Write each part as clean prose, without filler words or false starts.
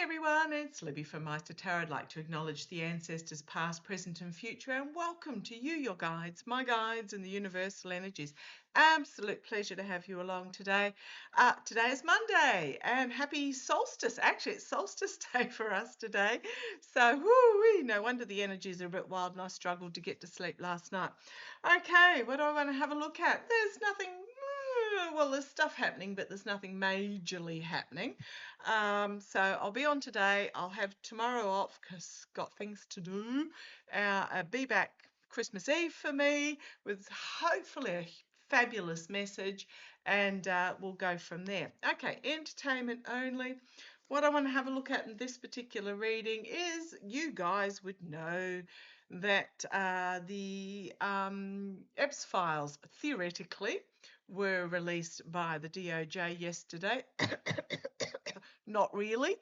everyone, it's Libby from Maighstirtarot. I'd like to acknowledge the ancestors past, present and future, and welcome to you, your guides, my guides and the universal energies. Absolute pleasure to have you along today. Today is Monday and happy solstice. Actually, it's solstice day for us today. So, whoo-wee, no wonder the energies are a bit wild and I struggled to get to sleep last night. Okay, what do I want to have a look at? There's nothing... Well, there's stuff happening, but there's nothing majorly happening. So I'll be on today. I'll have tomorrow off because got things to do. I'll be back Christmas Eve for me with hopefully a fabulous message, and we'll go from there. Okay, entertainment only. What I want to have a look at in this particular reading is you guys would know that the EPS files theoretically were released by the DOJ yesterday. Not really.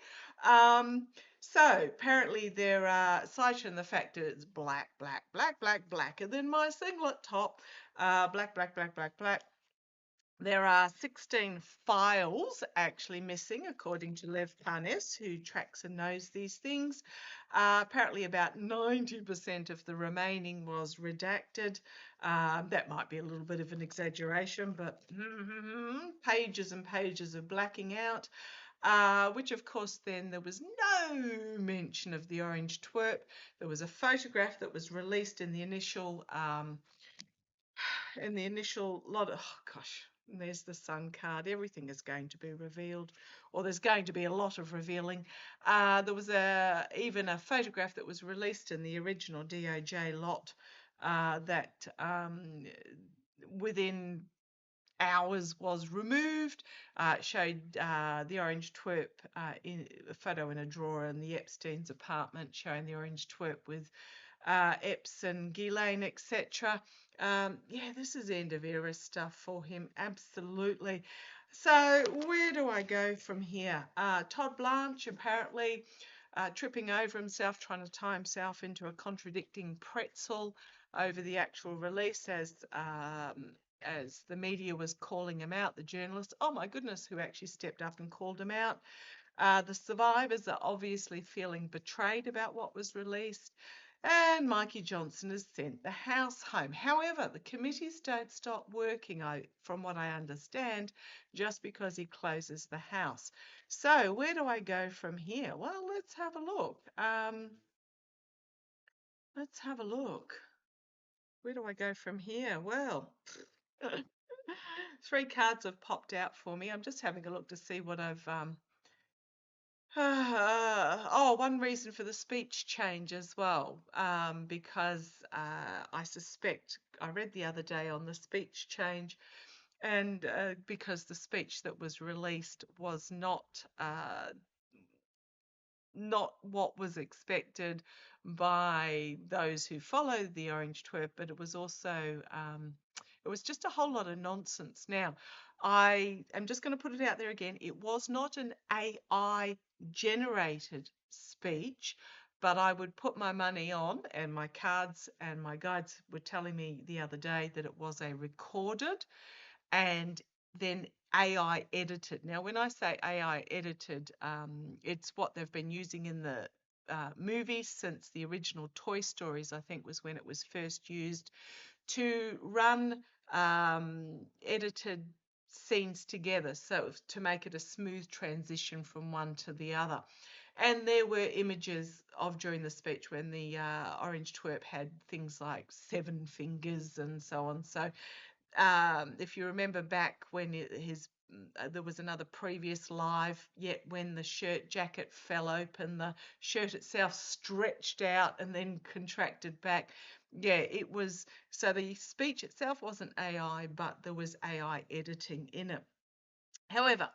So apparently there are, aside from the fact that it's black, blacker than my singlet top, black. There are 16 files actually missing, according to Lev Parnes, who tracks and knows these things. Apparently about 90% of the remaining was redacted. That might be a little bit of an exaggeration, but pages and pages of blacking out. Which of course then there was no mention of the orange twerp. There was a photograph that was released in the initial lot of, oh gosh, there's the sun card. Everything is going to be revealed, or there's going to be a lot of revealing. There was even a photograph that was released in the original DOJ lot that within hours was removed. It showed the orange twerp in a photo in a drawer in the Epstein's apartment, showing the orange twerp with Epps and Ghislaine, etc. Yeah, this is end of era stuff for him, absolutely. So where do I go from here? Todd Blanche apparently tripping over himself, trying to tie himself into a contradicting pretzel over the actual release as the media was calling him out, the journalist, oh my goodness, who actually stepped up and called him out. The survivors are obviously feeling betrayed about what was released, and Mikey Johnson has sent the house home. However, the committees don't stop working, from what I understand, just because he closes the house. So where do I go from here? Well, let's have a look. Let's have a look. Where do I go from here? Well, 3 cards have popped out for me. I'm just having a look to see what I've one reason for the speech change as well, because I suspect I read the other day on the speech change, and because the speech that was released was not what was expected by those who followed the orange twerp, but it was also it was just a whole lot of nonsense. Now, I am just going to put it out there again. It was not an AI generated speech, but I would put my money on, and my cards and my guides were telling me the other day that it was a recorded and then AI edited. Now, when I say AI edited, it's what they've been using in the movies since the original Toy Stories, I think, was when it was first used to run edited scenes together, so to make it a smooth transition from one to the other. And there were images of during the speech when the orange twerp had things like 7 fingers and so on. So if you remember back when there was another previous live, yet when the shirt jacket fell open, the shirt itself stretched out and then contracted back. Yeah, it was, so the speech itself wasn't AI, but there was AI editing in it. However,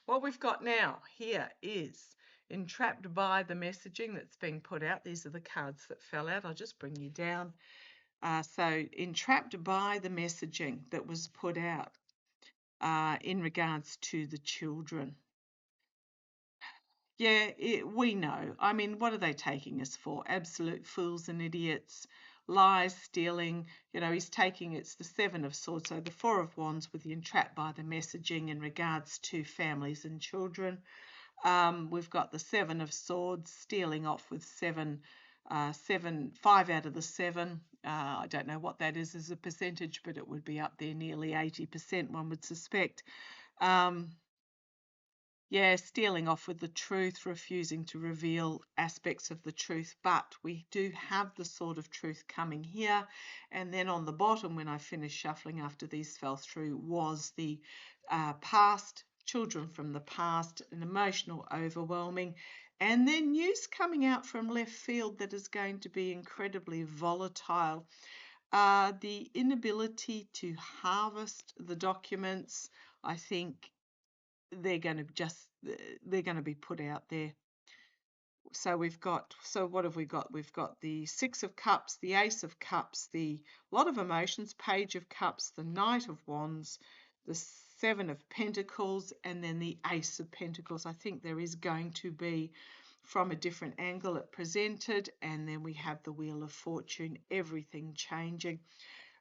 what we've got now here is entrapped by the messaging that's being put out. These are the cards that fell out. I'll just bring you down. So entrapped by the messaging that was put out in regards to the children. Yeah, we know. I mean, what are they taking us for? Absolute fools and idiots, lies, stealing. You know, he's taking, it's the 7 of Swords, so the 4 of Wands with the entrapped by the messaging in regards to families and children. We've got the Seven of Swords stealing off with five out of the seven. I don't know what that is as a percentage, but it would be up there nearly 80%, one would suspect. Yeah, stealing off with the truth, refusing to reveal aspects of the truth, but we do have the Sword of Truth coming here. And then on the bottom, when I finished shuffling after these fell through, was the past, children from the past, an emotional overwhelming, and then news coming out from left field that is going to be incredibly volatile. The inability to harvest the documents, I think, they're going to be put out there. So what have we got? We've got the Six of Cups, the Ace of Cups, the lot of emotions, Page of Cups, the Knight of Wands, the Seven of Pentacles, and then the Ace of Pentacles. I think there is going to be, from a different angle it presented, and then we have the Wheel of Fortune, everything changing.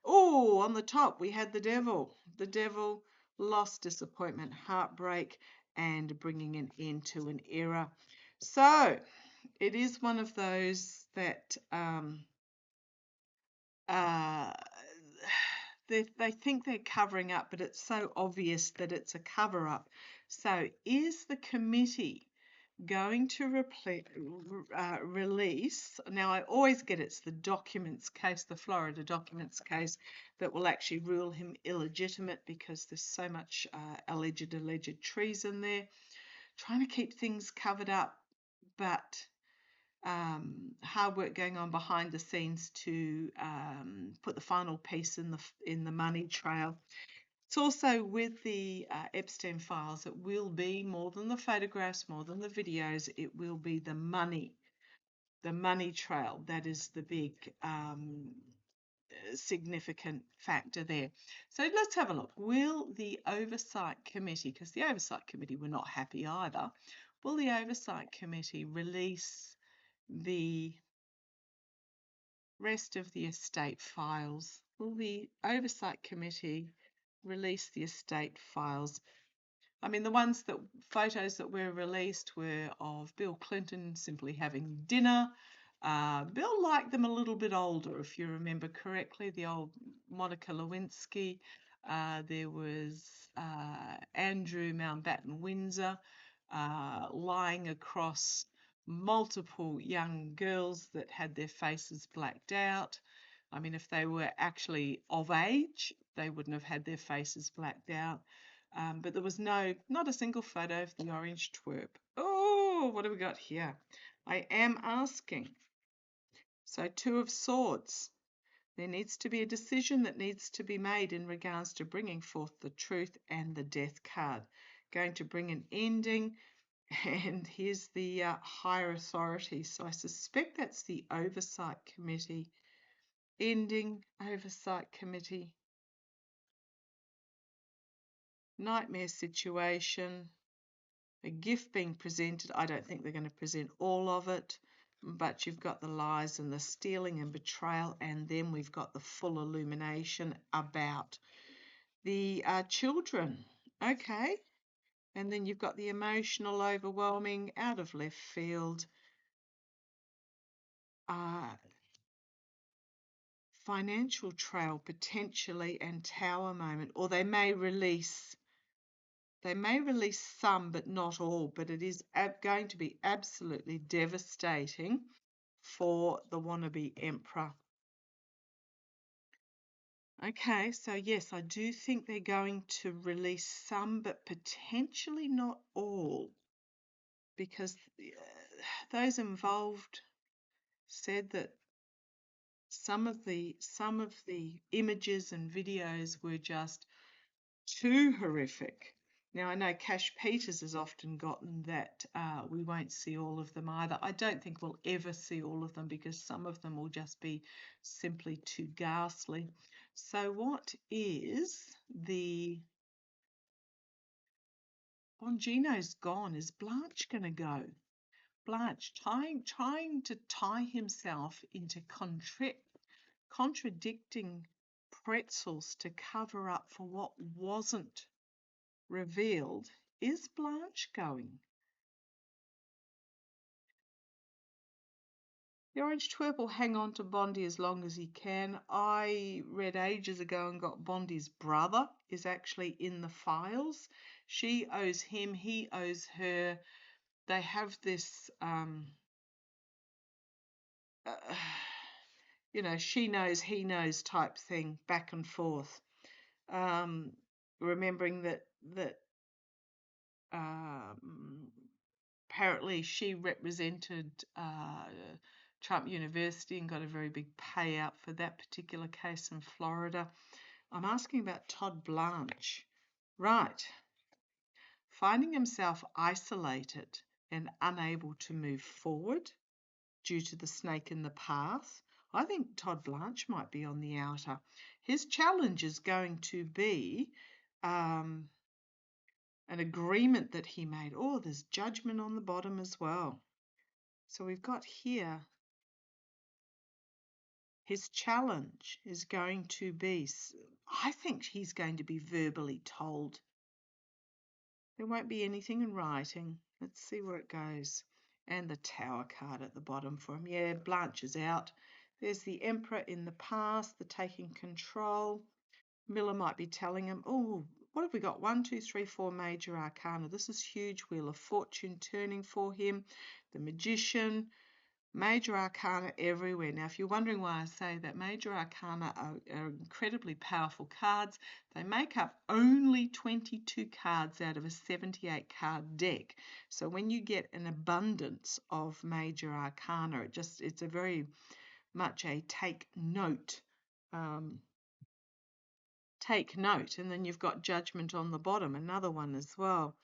Oh, on the top we had the Devil. The Devil, loss, disappointment, heartbreak, and bringing an end to an era. So it is one of those that they think they're covering up, but it's so obvious that it's a cover up. So is the committee going to release, now I always get it's the documents case, the Florida documents case, that will actually rule him illegitimate because there's so much alleged treason there, trying to keep things covered up, but hard work going on behind the scenes to put the final piece in the money trail. It's also with the Epstein files, it will be more than the photographs, more than the videos, it will be the money trail. That is the big significant factor there. So let's have a look. Will the Oversight Committee, because the Oversight Committee were not happy either, will the Oversight Committee release the rest of the estate files? Will the Oversight Committee release the estate files? I mean, the photos that were released were of Bill Clinton simply having dinner. Bill liked them a little bit older, if you remember correctly, the old Monica Lewinsky. There was Andrew Mountbatten Windsor lying across multiple young girls that had their faces blacked out. I mean, if they were actually of age, they wouldn't have had their faces blacked out. But there was not a single photo of the orange twerp. Oh, what have we got here? I am asking. So Two of Swords. There needs to be a decision that needs to be made in regards to bringing forth the truth, and the Death card. Going to bring an ending, and here's the higher authority. So I suspect that's the Oversight Committee. Ending, Oversight Committee. Nightmare situation. A gift being presented. I don't think they're going to present all of it, but you've got the lies and the stealing and betrayal, and then we've got the full illumination about the children. Okay, and then you've got the emotional overwhelming, out of left field, financial trail potentially, and tower moment. Or they may release some, but not all. But it is going to be absolutely devastating for the wannabe emperor. Okay, so yes, I do think they're going to release some, but potentially not all, because those involved said that some of the images and videos were just too horrific. Now, I know Cash Peters has often gotten that we won't see all of them either. I don't think we'll ever see all of them, because some of them will just be simply too ghastly. So what is the... Bongino's gone. Is Blanche going to go? Blanche trying to tie himself into contradicting pretzels to cover up for what wasn't revealed. Is Blanche going? The orange twerp will hang on to Bondi as long as he can. I read ages ago and got Bondi's brother is actually in the files. She owes him, he owes her. They have this, she knows, he knows type thing back and forth. Remembering that apparently she represented Trump University and got a very big payout for that particular case in Florida. I'm asking about Todd Blanche. Right. Finding himself isolated and unable to move forward due to the snake in the path. I think Todd Blanche might be on the outer. His challenge is going to be an agreement that he made. Oh, there's judgment on the bottom as well. So we've got here, his challenge is going to be, I think he's going to be verbally told. There won't be anything in writing. Let's see where it goes. And the Tower card at the bottom for him. Yeah, Blanche is out. There's the Emperor in the past, the taking control. Miller might be telling him, oh, what have we got? 1, 2, 3, 4 major arcana. This is huge. Wheel of Fortune turning for him. The Magician. Major arcana everywhere. Now, if you're wondering why I say that, major arcana are incredibly powerful cards. They make up only 22 cards out of a 78 card deck. So when you get an abundance of major arcana, it's a very much a take note. Take note, and then you've got judgment on the bottom, another one as well.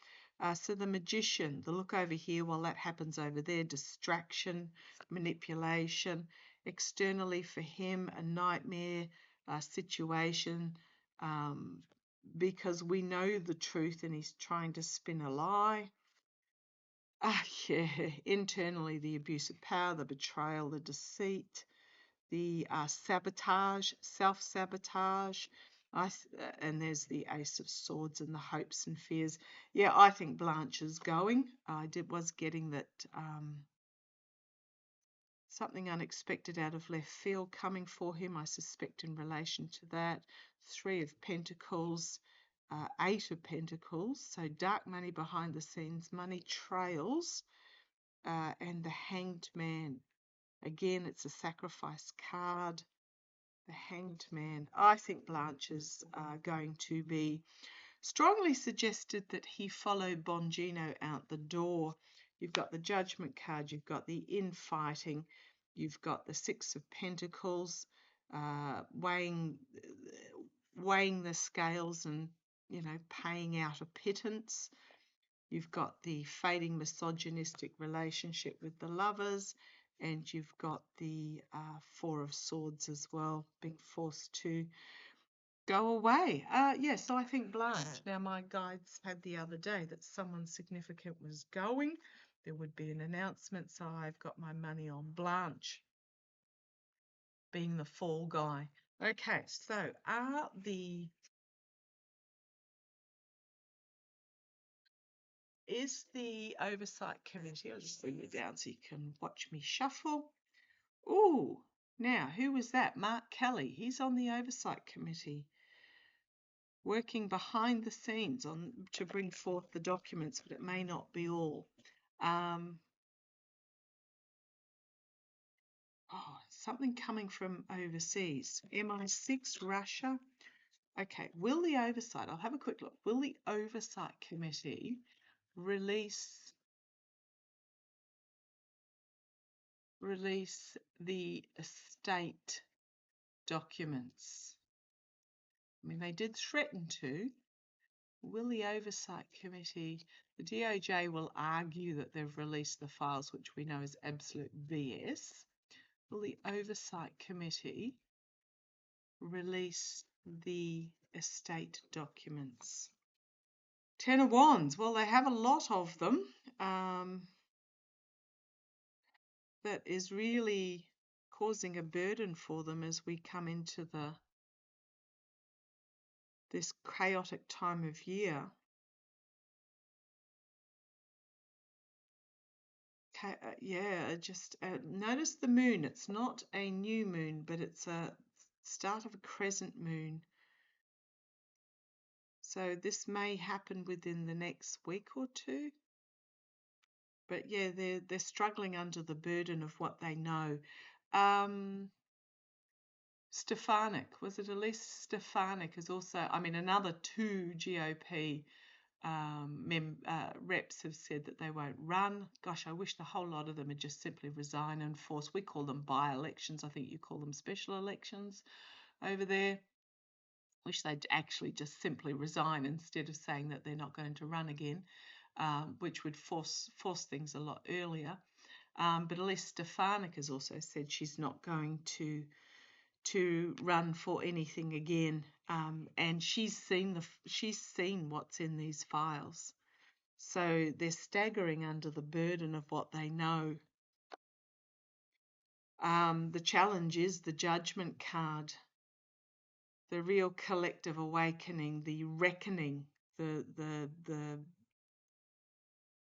So the Magician, the look over here while that happens over there, distraction, manipulation. Externally for him, a nightmare situation because we know the truth and he's trying to spin a lie. Yeah, internally the abuse of power, the betrayal, the deceit, the sabotage, self-sabotage. And there's the Ace of Swords and the hopes and fears. Yeah, I think Blanche is going. I was getting that something unexpected out of left field coming for him, I suspect, in relation to that. 3 of Pentacles, 8 of Pentacles. So dark money behind the scenes, money trails, and the Hanged Man. Again, it's a sacrifice card. The Hanged Man. I think Blanche is going to be strongly suggested that he follow Bongino out the door. You've got the Judgment card, you've got the infighting, you've got the 6 of Pentacles, weighing the scales and, paying out a pittance. You've got the fading misogynistic relationship with the lovers, and you've got the 4 of Swords as well, being forced to go away. Yes, I think Blanche. Now, my guides had the other day that someone significant was going. There would be an announcement, so I've got my money on Blanche being the fall guy. Okay, so is the Oversight Committee, I'll just bring it down so you can watch me shuffle. Ooh, now, who was that? Mark Kelly. He's on the Oversight Committee, working behind the scenes to bring forth the documents, but it may not be all. Something coming from overseas. MI6, Russia. Okay, I'll have a quick look. Will the Oversight Committee release the estate documents? I mean, they did threaten to. Will the Oversight Committee, the DOJ will argue that they've released the files, which we know is absolute BS. Will the Oversight Committee release the estate documents? 10 of Wands. Well, they have a lot of them. That is really causing a burden for them as we come into this chaotic time of year. yeah, just notice the moon. It's not a new moon, but it's a start of a crescent moon. So this may happen within the next week or two. But yeah, they're struggling under the burden of what they know. Stefanik, was it Elise Stefanik is also, I mean, another 2 GOP reps have said that they won't run. Gosh, I wish the whole lot of them would just simply resign and force. We call them by-elections. I think you call them special elections over there. Wish they'd actually just simply resign instead of saying that they're not going to run again, which would force things a lot earlier. But Elise Stefanik has also said she's not going to run for anything again, and she's seen what's in these files. So they're staggering under the burden of what they know. The challenge is the judgment card, the real collective awakening, the reckoning,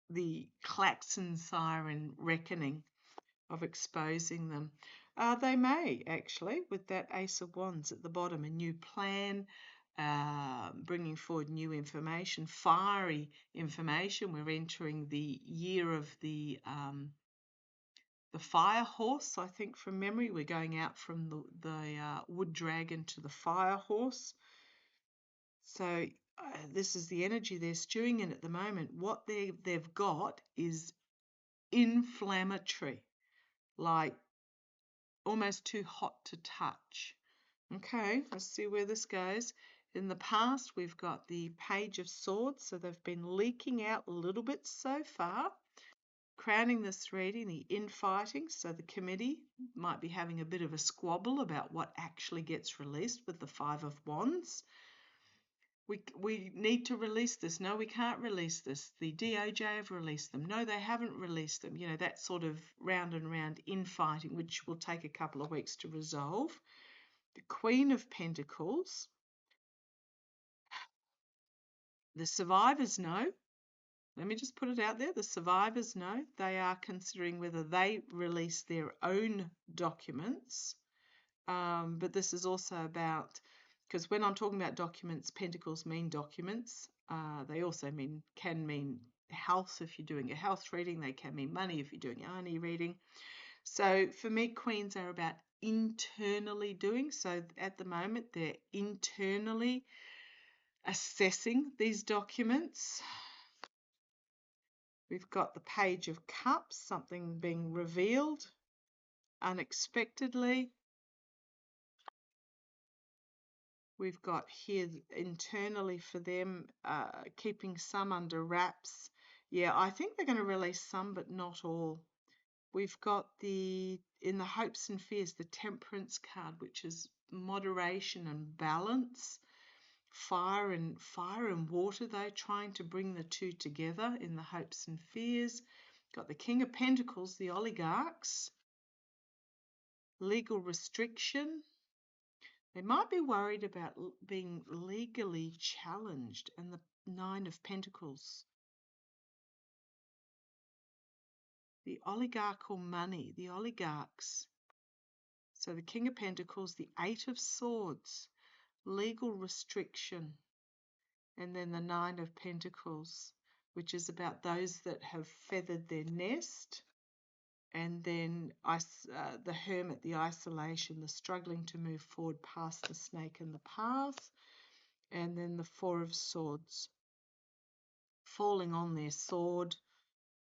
the klaxon siren reckoning of exposing them. They may actually, with that Ace of Wands at the bottom, a new plan, bringing forward new information, fiery information. We're entering the year of the fire horse, I think, from memory. We're going out from the wood dragon to the fire horse. So this is the energy they're stewing in at the moment. What they've got is inflammatory, like almost too hot to touch. Okay, let's see where this goes. In the past, we've got the Page of Swords, so they've been leaking out a little bit so far. Crowning this reading, the infighting, so the committee might be having a bit of a squabble about what actually gets released with the Five of Wands. We need to release this. No, we can't release this. The DOJ have released them. No, they haven't released them. You know, that sort of round and round infighting, which will take a couple of weeks to resolve. The Queen of Pentacles. The survivors know. Let me just put it out there. The survivors know. They are considering whether they release their own documents. But this is also about, because when I'm talking about documents, pentacles mean documents. They also can mean health if you're doing a health reading. They can mean money if you're doing an Ani reading. So for me, queens are about internally doing. So at the moment, they're internally assessing these documents. We've got the Page of Cups, something being revealed unexpectedly. We've got here internally for them, keeping some under wraps. Yeah, I think they're going to release some, but not all. We've got in the hopes and fears, the Temperance card, which is moderation and balance. Fire and water, though, trying to bring the two together in the hopes and fears. Got the King of Pentacles, the oligarchs. Legal restriction. They might be worried about being legally challenged, and the Nine of Pentacles. The oligarchical money, the oligarchs. So the King of Pentacles, the Eight of Swords, legal restriction, and then the Nine of Pentacles, which is about those that have feathered their nest, and then the Hermit, the isolation, the struggling to move forward past the snake and the path. And then the Four of Swords, falling on their sword,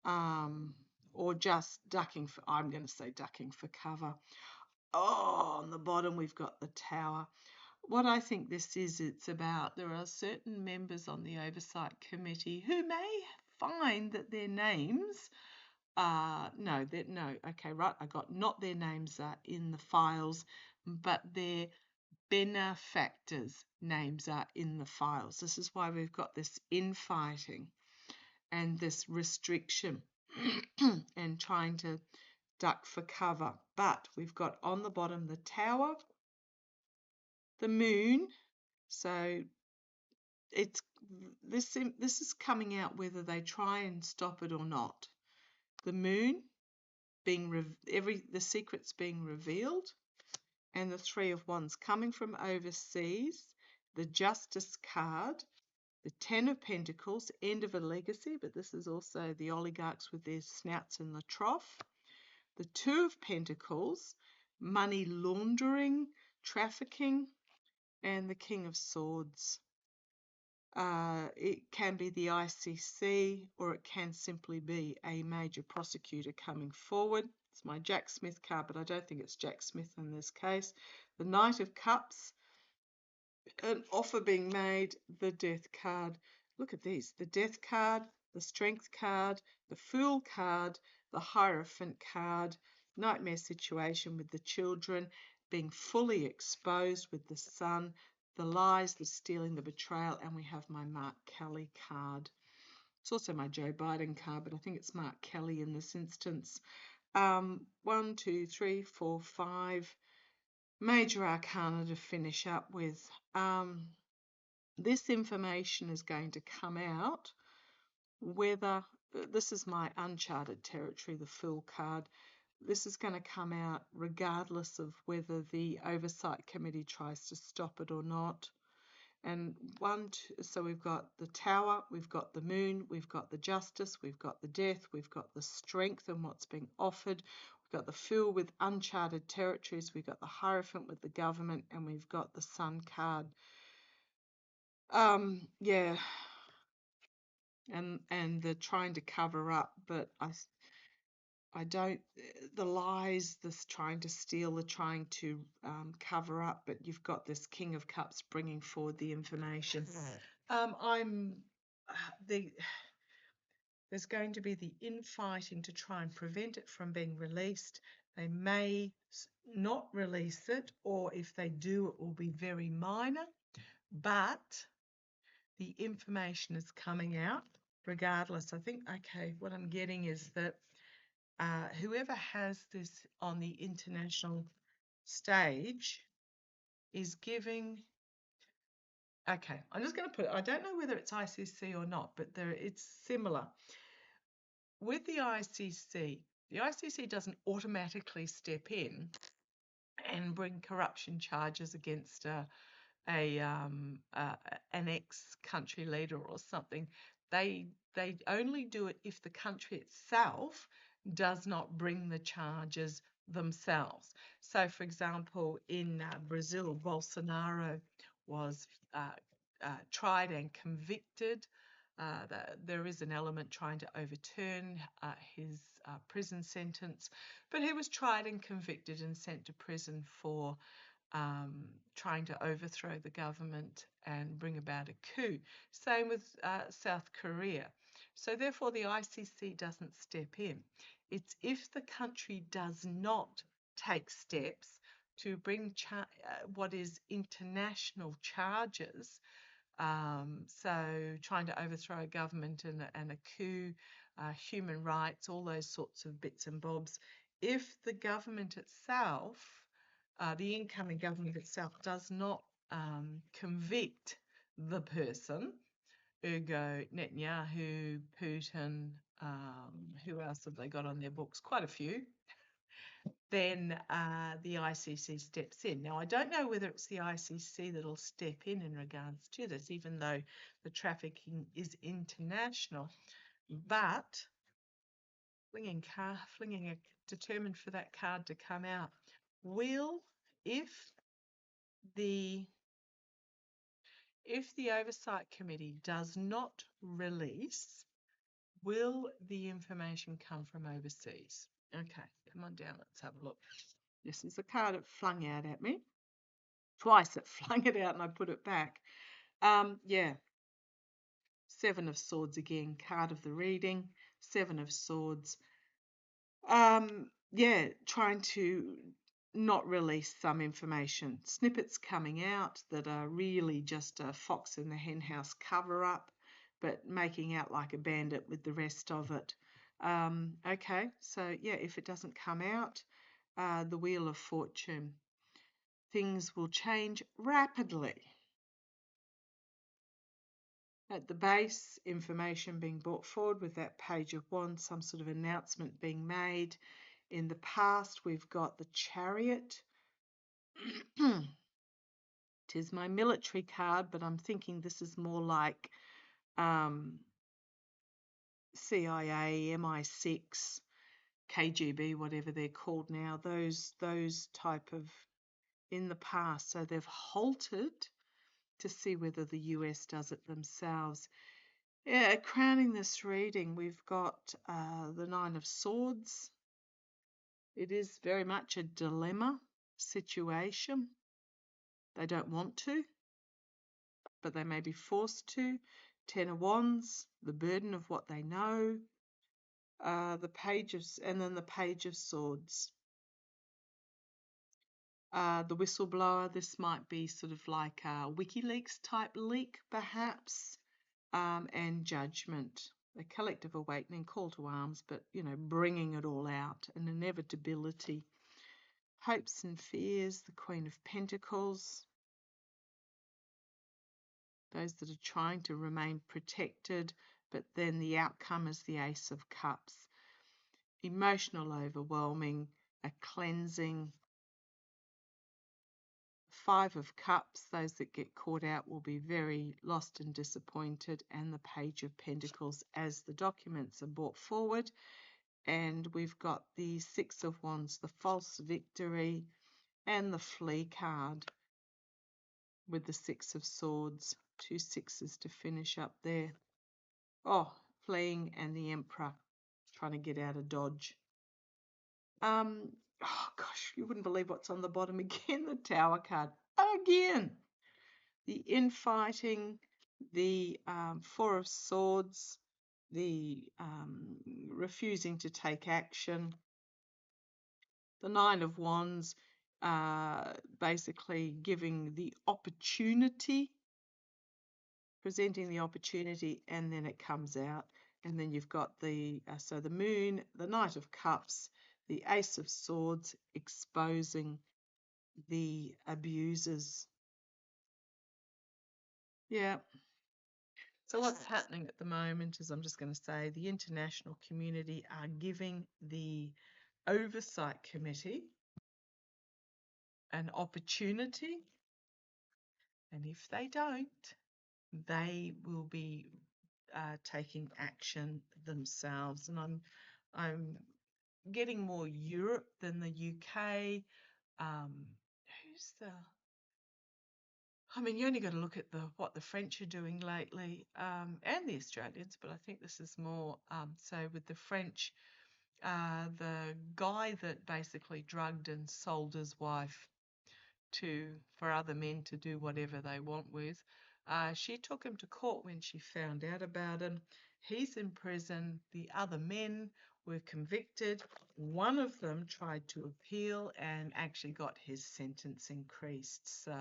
or just ducking for, I'm going to say ducking for cover. Oh, on the bottom we've got the Tower. What I think this is, it's about, there are certain members on the Oversight Committee who may find that their names, okay, right, I got not their names are in the files, but their benefactors' names are in the files. This is why we've got this infighting and this restriction and trying to duck for cover. But we've got on the bottom the Tower, the Moon. So this is coming out whether they try and stop it or not. The Moon, the secrets being revealed, and the Three of Wands coming from overseas, the Justice card, the Ten of Pentacles, end of a legacy, but this is also the oligarchs with their snouts in the trough, the Two of Pentacles, money laundering, trafficking, and the King of Swords. It can be the ICC, or it can simply be a major prosecutor coming forward. It's my Jack Smith card, but I don't think it's Jack Smith in this case. The Knight of Cups, an offer being made, the Death card. Look at these, the Death card, the Strength card, the Fool card, the Hierophant card, nightmare situation with the children, being fully exposed with the Sun, the lies, the stealing, the betrayal, and we have my Mark Kelly card. It's also my Joe Biden card, but I think it's Mark Kelly in this instance. 1, 2, 3, 4, 5 major arcana to finish up with. This information is going to come out whether, this is my uncharted territory, the Fool card. This is going to come out regardless of whether the Oversight Committee tries to stop it or not. And so we've got the Tower, we've got the Moon, we've got the Justice, we've got the Death, we've got the Strength and what's being offered, we've got the Fool with uncharted territories, we've got the Hierophant with the government, and we've got the Sun card. Yeah, and they're trying to cover up, but I don't, the lies, this trying to steal, the trying to cover up, but you've got this King of Cups bringing forward the information. There's going to be the infighting to try and prevent it from being released. They may not release it, or if they do, it will be very minor, but the information is coming out regardless. I think, okay, what I'm getting is that whoever has this on the international stage is giving, okay, I'm just going to put it, I don't know whether it's ICC or not, but it's similar. With the ICC doesn't automatically step in and bring corruption charges against an ex-country leader or something. They only do it if the country itself does not bring the charges themselves. So, for example, in Brazil, Bolsonaro was tried and convicted. There is an element trying to overturn his prison sentence, but he was tried and convicted and sent to prison for trying to overthrow the government and bring about a coup. Same with South Korea. So therefore the ICC doesn't step in. It's if the country does not take steps to bring what is international charges, so trying to overthrow a government and a coup, human rights, all those sorts of bits and bobs. If the government itself, the incoming government itself, does not convict the person, ergo Netanyahu, Putin, who else have they got on their books? Quite a few. Then the ICC steps in. Now, I don't know whether it's the ICC that'll step in regards to this, even though the trafficking is international. But determined for that card to come out. If the Oversight Committee does not release, will the information come from overseas? Okay, come on down, let's have a look. This is the card it flung out at me. Twice it flung it out and I put it back. Yeah. Seven of Swords again, card of the reading. Seven of Swords. Yeah, trying to not release some information. Snippets coming out that are really just a fox in the henhouse cover-up, but making out like a bandit with the rest of it. Okay, so yeah, if it doesn't come out, the Wheel of Fortune, things will change rapidly. At the base, information being brought forward with that Page of Wands, some sort of announcement being made. In the past, we've got the Chariot. Tis my military card, but I'm thinking this is more like CIA, MI6, KGB, whatever they're called now. Those type of in the past. So they've halted to see whether the US does it themselves. Yeah, crowning this reading, we've got the Nine of Swords. It is very much a dilemma situation. They don't want to, but they may be forced to. Ten of Wands, the burden of what they know. The Page of, and then the Page of Swords. The whistleblower, this might be sort of like a WikiLeaks type leak, perhaps. And Judgment, a collective awakening, call to arms, but, bringing it all out, an inevitability. Hopes and fears, the Queen of Pentacles. Those that are trying to remain protected, but then the outcome is the Ace of Cups. Emotional overwhelming, a cleansing. Five of Cups, those that get caught out will be very lost and disappointed, and the Page of Pentacles as the documents are brought forward. And we've got the Six of Wands, the false victory, and the Flee card with the Six of Swords. Two sixes to finish up there. Oh, fleeing, and the Emperor trying to get out of Dodge. Oh gosh, you wouldn't believe what's on the bottom again. The Tower card again. The infighting, the Four of Swords, the refusing to take action. The Nine of Wands, basically giving the opportunity, presenting the opportunity, and then it comes out. And then you've got the Moon, the Knight of Cups, the Ace of Swords, exposing the abusers. Yeah. So what's happening at the moment is, I'm just going to say, the international community are giving the Oversight Committee an opportunity, and if they don't, they will be taking action themselves. And I'm getting more Europe than the UK. You only got to look at what the French are doing lately, and the Australians, but I think this is more so with the French. The guy that basically drugged and sold his wife for other men to do whatever they want with. She took him to court when she found out about him. He's in prison. The other men were convicted. One of them tried to appeal and actually got his sentence increased. So,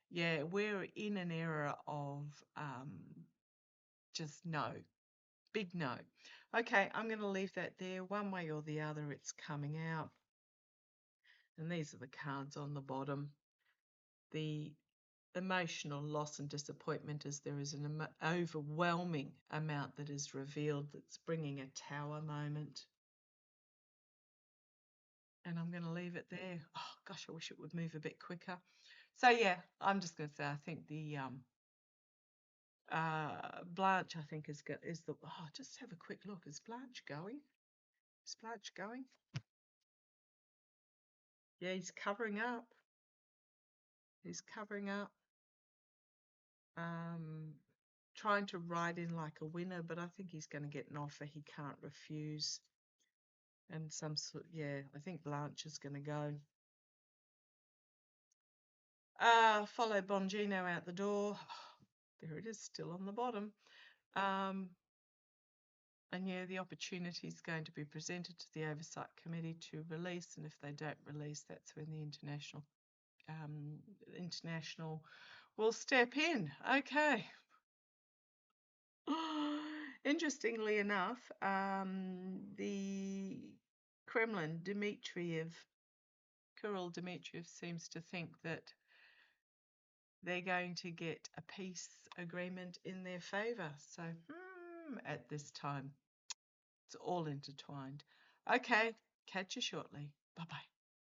yeah, we're in an era of just no. Big no. Okay, I'm going to leave that there. One way or the other, it's coming out. And these are the cards on the bottom. The emotional loss and disappointment, as there is an overwhelming amount that is revealed that's bringing a Tower moment. And I'm going to leave it there. Oh, gosh, I wish it would move a bit quicker. So, yeah, I'm just going to say I think the Blanche, I think, is the... Oh, just have a quick look. Is Blanche going? Is Blanche going? Yeah, he's covering up. He's covering up. Trying to ride in like a winner, but I think he's going to get an offer he can't refuse. And I think Blanche is going to go. Follow Bongino out the door. There it is, still on the bottom. And yeah, the opportunity is going to be presented to the Oversight Committee to release, and if they don't release, that's when the international will step in. Okay. Interestingly enough, the Kremlin, Kirill Dmitriev seems to think that they're going to get a peace agreement in their favour. So, at this time, it's all intertwined. Okay, Catch you shortly. Bye bye.